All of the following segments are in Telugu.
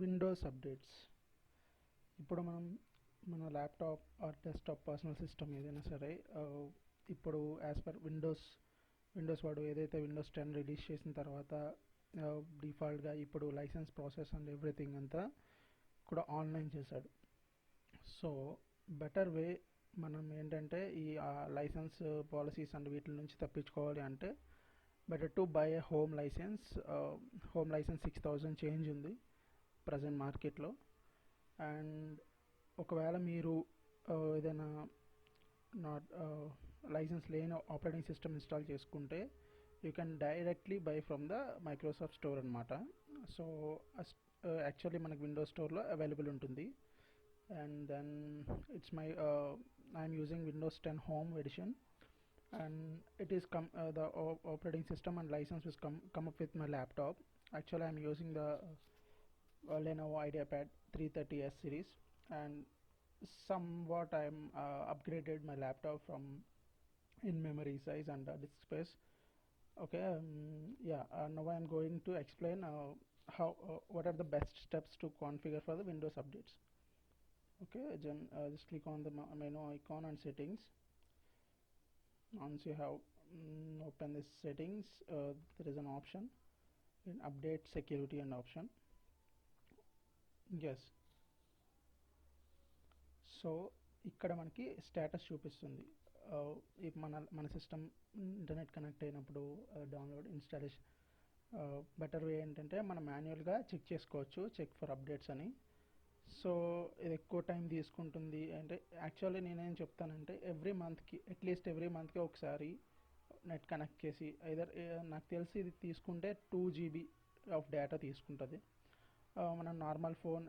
Windows updates. ఇప్పుడు మనం మన laptop or desktop personal system ఏదైనా సరే ఇప్పుడు యాజ్ పర్ విండోస్ వాడు ఏదైతే విండోస్ 10 రిలీజ్ చేసిన తర్వాత డిఫాల్ట్గా ఇప్పుడు లైసెన్స్ ప్రాసెస్ అండ్ ఎవ్రీథింగ్ అంతా కూడా ఆన్లైన్ చేశాడు. సో బెటర్ వే మనం ఏంటంటే ఈ లైసెన్స్ పాలసీస్ అండ్ వీటి నుంచి తప్పించుకోవాలి అంటే better to buy a home license. Home license 6000 change ఉంది ప్రజెంట్ మార్కెట్లో. అండ్ ఒకవేళ మీరు ఏదైనా నాట్ లైసెన్స్ లేని ఆపరేటింగ్ సిస్టమ్ ఇన్స్టాల్ చేసుకుంటే you can directly buy from the Microsoft store అనమాట. సో యాక్చువల్లీ మనకు విండోస్ స్టోర్లో అవైలబుల్ ఉంటుంది. And then it's my I'm using Windows 10 home edition and it is the operating system and license was come up with my laptop. Actually I'm using the Lenovo IdeaPad 330S series, and somewhat I'm upgraded my laptop from in memory size and disk space. Okay, now I'm going to explain how what are the best steps to configure for the Windows updates. Okay, just click on the menu icon and settings. Once you have open this settings, there is an option in update security and option. Yes, so ఇక్కడ మనకి స్టేటస్ చూపిస్తుంది. మన సిస్టమ్ ఇంటర్నెట్ కనెక్ట్ అయినప్పుడు డౌన్లోడ్ ఇన్స్టాలేషన్ బెటర్ వే ఏంటంటే మనం మాన్యువల్గా చెక్ చేసుకోవచ్చు, చెక్ ఫర్ అప్డేట్స్ అని. సో ఇది ఎక్కువ టైం తీసుకుంటుంది అంటే యాక్చువల్లీ నేనేం చెప్తానంటే అట్లీస్ట్ ఎవ్రీ మంత్కి ఒకసారి నెట్ కనెక్ట్ చేసి ఐదర్ నాకు తెలిసి ఇది తీసుకుంటే 2 GB ఆఫ్ డేటా తీసుకుంటుంది. మనం నార్మల్ ఫోన్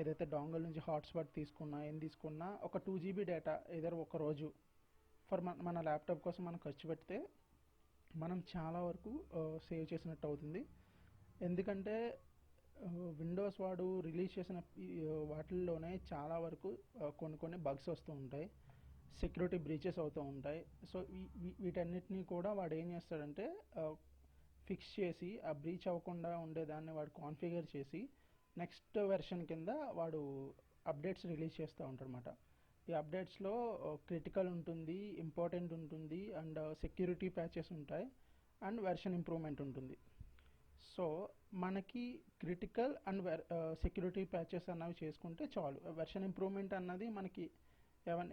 ఏదైతే డాంగల్ నుంచి హాట్స్పాట్ తీసుకున్నా ఒక 2 GB డేటా ఏదైనా ఒక రోజు ఫర్ మన ల్యాప్టాప్ కోసం మనం ఖర్చు పెడితే మనం చాలా వరకు సేవ్ చేసినట్టు అవుతుంది. ఎందుకంటే విండోస్ వాడు రిలీజ్ చేసిన వాటిల్లోనే చాలా వరకు కొన్ని బగ్స్ వస్తూ ఉంటాయి, సెక్యూరిటీ బ్రీచెస్ అవుతూ ఉంటాయి. సో వీటన్నిటినీ కూడా వాడు ఏం చేస్తాడంటే ఫిక్స్ చేసి ఆ బ్రీచ్ అవ్వకుండా ఉండేదాన్ని వాడు కాన్ఫిగర్ చేసి నెక్స్ట్ వెర్షన్ కింద వాడు అప్డేట్స్ రిలీజ్ చేస్తూ ఉంటాడు అనమాట. ఈ అప్డేట్స్లో క్రిటికల్ ఉంటుంది, ఇంపార్టెంట్ ఉంటుంది, అండ్ సెక్యూరిటీ ప్యాచెస్ ఉంటాయి, అండ్ వెర్షన్ ఇంప్రూవ్మెంట్ ఉంటుంది. సో మనకి క్రిటికల్ అండ్ సెక్యూరిటీ ప్యాచెస్ అన్నవి చేసుకుంటే చాలు. వెర్షన్ ఇంప్రూవ్మెంట్ అన్నది మనకి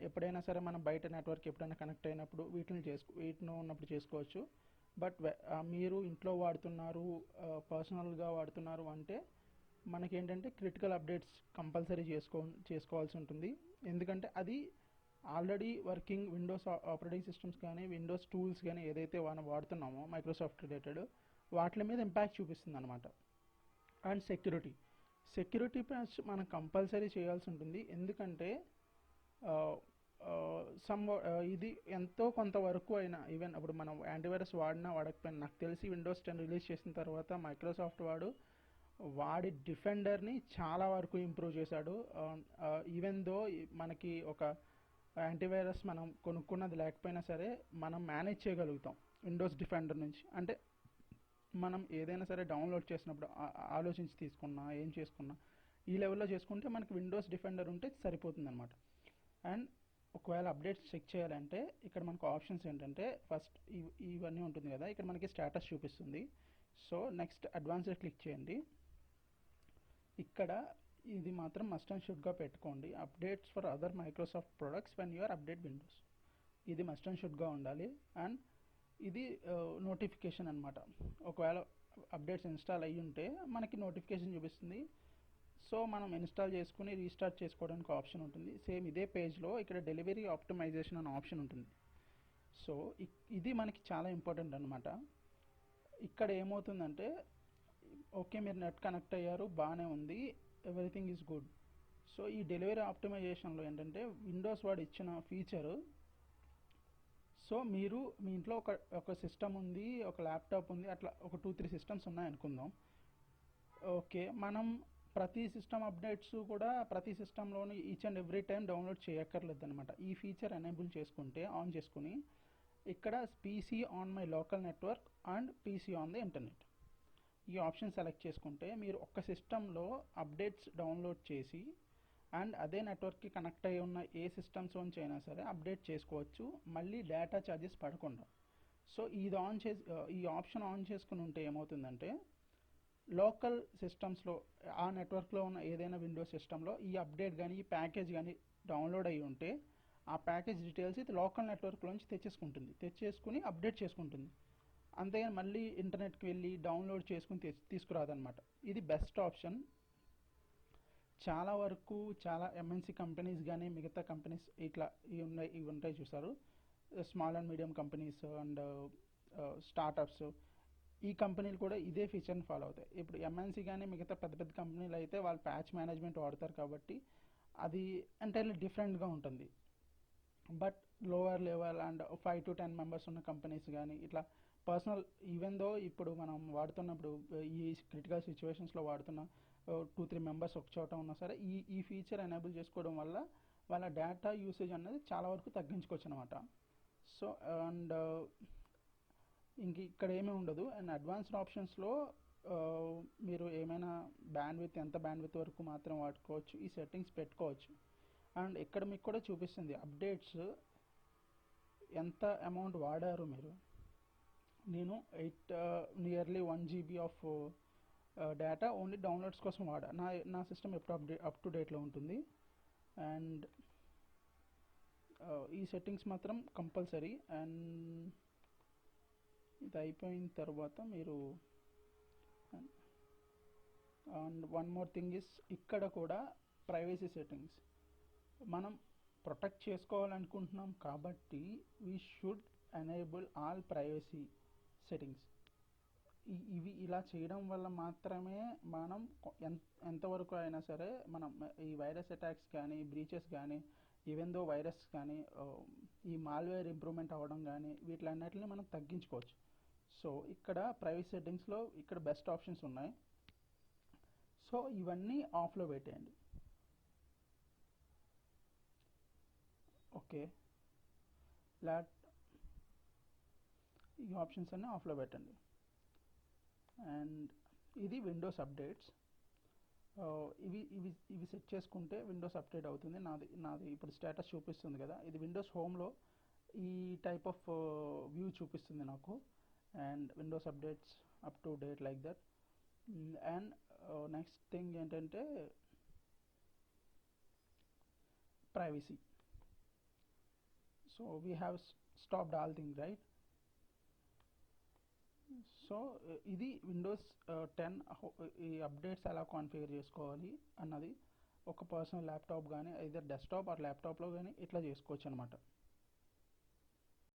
ఎప్పుడైనా సరే మనం బయట నెట్వర్క్ ఎప్పుడైనా కనెక్ట్ అయినప్పుడు వీటిని ఉన్నప్పుడు చేసుకోవచ్చు. బట్ మీరు ఇంట్లో వాడుతున్నారు, పర్సనల్గా వాడుతున్నారు అంటే మనకేంటంటే క్రిటికల్ అప్డేట్స్ కంపల్సరీ చేసుకోవాల్సి ఉంటుంది. ఎందుకంటే అది already working Windows operating systems కానీ విండోస్ టూల్స్ కానీ ఏదైతే మనం వాడుతున్నామో మైక్రోసాఫ్ట్ రిలేటెడ్ వాటి మీద ఇంపాక్ట్ చూపిస్తుంది అనమాట. అండ్ సెక్యూరిటీ ప్యాచ్ మనం కంపల్సరీ చేయాల్సి ఉంటుంది. ఎందుకంటే ఇది ఎంతో కొంతవరకు అయినా ఈవెన్ అప్పుడు మనం యాంటీవైరస్ వాడకపోయినా నాకు తెలిసి విండోస్ 10 రిలీజ్ చేసిన తర్వాత మైక్రోసాఫ్ట్ వాడి డిఫెండర్ని చాలా వరకు ఇంప్రూవ్ చేశాడు. ఈవెన్ దో మనకి ఒక యాంటీవైరస్ మనం కొనుక్కున్నది లేకపోయినా సరే మనం మేనేజ్ చేయగలుగుతాం విండోస్ డిఫెండర్ నుంచి. అంటే మనం ఏదైనా సరే డౌన్లోడ్ చేసినప్పుడు ఆలోచించి తీసుకున్నా ఏం చేసుకున్నా ఈ లెవెల్లో చేసుకుంటే మనకి విండోస్ డిఫెండర్ ఉంటే సరిపోతుంది అనమాట. అండ్ ఒకవేళ అప్డేట్స్ చెక్ చేయాలంటే ఇక్కడ మనకు ఆప్షన్స్ ఏంటంటే ఫస్ట్ ఇవన్నీ ఉంటుంది కదా, ఇక్కడ మనకి స్టేటస్ చూపిస్తుంది. సో నెక్స్ట్ అడ్వాన్స్డ్ క్లిక్ చేయండి. ఇక్కడ ఇది మాత్రం మస్ట్ అండ్ షుడ్గా పెట్టుకోండి, updates for other Microsoft products when you're update Windows. ఇది మస్ట్ అండ్ షుడ్గా ఉండాలి. అండ్ ఇది నోటిఫికేషన్ అనమాట. ఒకవేళ అప్డేట్స్ ఇన్స్టాల్ అయ్యి ఉంటే మనకి నోటిఫికేషన్ చూపిస్తుంది. సో మనం ఇన్స్టాల్ చేసుకుని రీస్టార్ట్ చేసుకోవడానికి ఆప్షన్ ఉంటుంది. సేమ్ ఇదే పేజ్లో ఇక్కడ డెలివరీ ఆప్టిమైజేషన్ అనే ఆప్షన్ ఉంటుంది. సో ఇది మనకి చాలా ఇంపార్టెంట్ అనమాట. ఇక్కడ ఏమవుతుందంటే ఓకే మీరు నెట్ కనెక్ట్ అయ్యారు, బాగానే ఉంది, ఎవ్రీథింగ్ ఈజ్ గుడ్. సో ఈ డెలివరీ ఆప్టిమైజేషన్లో ఏంటంటే విండోస్ వాడు ఇచ్చిన ఫీచరు, సో మీరు మీ ఇంట్లో ఒక సిస్టమ్ ఉంది, ఒక ల్యాప్టాప్ ఉంది, అట్లా ఒక 2-3 సిస్టమ్స్ ఉన్నాయనుకుందాం. ఓకే, మనం ప్రతి సిస్టమ్ అప్డేట్స్ కూడా ప్రతి సిస్టంలోని each and every time download చేయక్కర్లేదు అనమాట. ఈ ఫీచర్ ఎనేబుల్ చేసుకుంటే ఆన్ చేసుకుని ఇక్కడ PC on my local network and PC on the internet ఈ ఆప్షన్ సెలెక్ట్ చేసుకుంటే మీరు ఒక్క సిస్టంలో అప్డేట్స్ డౌన్లోడ్ చేసి అండ్ అదే నెట్వర్క్కి కనెక్ట్ అయి ఉన్న ఏ సిస్టమ్స్ నుంచి అయినా సరే అప్డేట్ చేసుకోవచ్చు, మళ్ళీ డేటా ఛార్జెస్ పడకుండా. సో ఈ ఆప్షన్ ఆన్ చేసుకుని ఉంటే ఏమవుతుందంటే లోకల్ సిస్టమ్స్లో ఆ నెట్వర్క్లో ఉన్న ఏదైనా విండోస్ సిస్టంలో ఈ అప్డేట్ కానీ ఈ ప్యాకేజ్ కానీ డౌన్లోడ్ అయ్యి ఉంటే ఆ ప్యాకేజ్ డీటెయిల్స్ ఇది లోకల్ నెట్వర్క్లోంచి తెచ్చేసుకుని అప్డేట్ చేసుకుంటుంది. అంతేగాని మళ్ళీ ఇంటర్నెట్కి వెళ్ళి డౌన్లోడ్ చేసుకుని తీసుకురాదనమాట. ఇది బెస్ట్ ఆప్షన్. చాలా వరకు చాలా ఎంఎన్సీ కంపెనీస్ కానీ మిగతా కంపెనీస్ ఇట్లా ఇవి ఉంటాయి చూసారు, small and medium companies and startups, ఈ కంపెనీలు కూడా ఇదే ఫీచర్ని ఫాలో అవుతాయి. ఇప్పుడు ఎంఎన్సీ కానీ మిగతా పెద్ద పెద్ద కంపెనీలు అయితే వాళ్ళు ప్యాచ్ మేనేజ్మెంట్ వాడతారు కాబట్టి అది ఎంటైర్లీ డిఫరెంట్గా ఉంటుంది. But lower level and 5 to 10 members ఉన్న కంపెనీస్ కానీ ఇట్లా పర్సనల్, ఈవెన్ దో ఇప్పుడు మనం వాడుతున్నప్పుడు ఈ క్రిటికల్ సిచ్యువేషన్స్లో వాడుతున్న 2-3 మెంబర్స్ ఒక చోట ఉన్నా సరే ఈ ఫీచర్ ఎనేబుల్ చేసుకోవడం వల్ల వాళ్ళ డేటా యూసేజ్ అనేది చాలా వరకు తగ్గించుకోవచ్చు అనమాట. సో అండ్ ఇంక ఇక్కడ ఏమీ ఉండదు. అండ్ అడ్వాన్స్డ్ ఆప్షన్స్లో మీరు ఏమైనా ఎంత బ్యాండ్విత్ వరకు మాత్రం వాడుకోవచ్చు, ఈ సెట్టింగ్స్ పెట్టుకోవచ్చు. అండ్ ఇక్కడ మీకు కూడా చూపిస్తుంది అప్డేట్స్ ఎంత అమౌంట్ వాడారు మీరు. నేను nearly 1 GB of data only downloads కోసం వాడా. నా సిస్టమ్ ఎప్పుడు అప్ టు డేట్లో ఉంటుంది. అండ్ ఈ సెట్టింగ్స్ మాత్రం కంపల్సరీ. అండ్ ఇది అయిపోయిన తర్వాత మీరు and one more thing is, ఇక్కడ కూడా ప్రైవసీ సెట్టింగ్స్ మనం ప్రొటెక్ట్ చేసుకోవాలనుకుంటున్నాం కాబట్టి we should enable all privacy settings. ఇవి ఇలా చేయడం వల్ల మాత్రమే మనం ఎంతవరకు అయినా సరే మనం ఈ వైరస్ అటాక్స్ కానీ బ్రీచెస్ కానీ ఈవెన్ దో వైరస్ కానీ ఈ మాల్వేర్ ఇంప్రూవ్మెంట్ అవ్వడం కానీ వీటిలన్నిటిని మనం తగ్గించుకోవచ్చు. సో ఇక్కడ ప్రైవసీ సెట్టింగ్స్లో ఇక్కడ బెస్ట్ ఆప్షన్స్ ఉన్నాయి. సో ఇవన్నీ ఆఫ్లో పెట్టేయండి. ఓకే, ఈ ఆప్షన్స్ అన్నీ ఆఫ్లో పెట్టండి. అండ్ ఇది విండోస్ అప్డేట్స్. ఇవి సెట్ చేసుకుంటే విండోస్ అప్డేట్ అవుతుంది. నాది ఇప్పుడు స్టేటస్ చూపిస్తుంది కదా, ఇది విండోస్ హోమ్లో ఈ టైప్ ఆఫ్ వ్యూ చూపిస్తుంది నాకు. And Windows updates up to date like that. And next thing ఏంటంటే privacy. So we have stopped all thing right. So ఇది విండోస్ 10 ఈ అప్డేట్స్ ఎలా కాన్ఫిగర్ చేసుకోవాలి అన్నది ఒక పర్సనల్ ల్యాప్టాప్ కానీ ఐదర్ డెస్క్టాప్ ఆర్ ల్యాప్టాప్లో కానీ ఇట్లా చేసుకోవచ్చు అనమాట.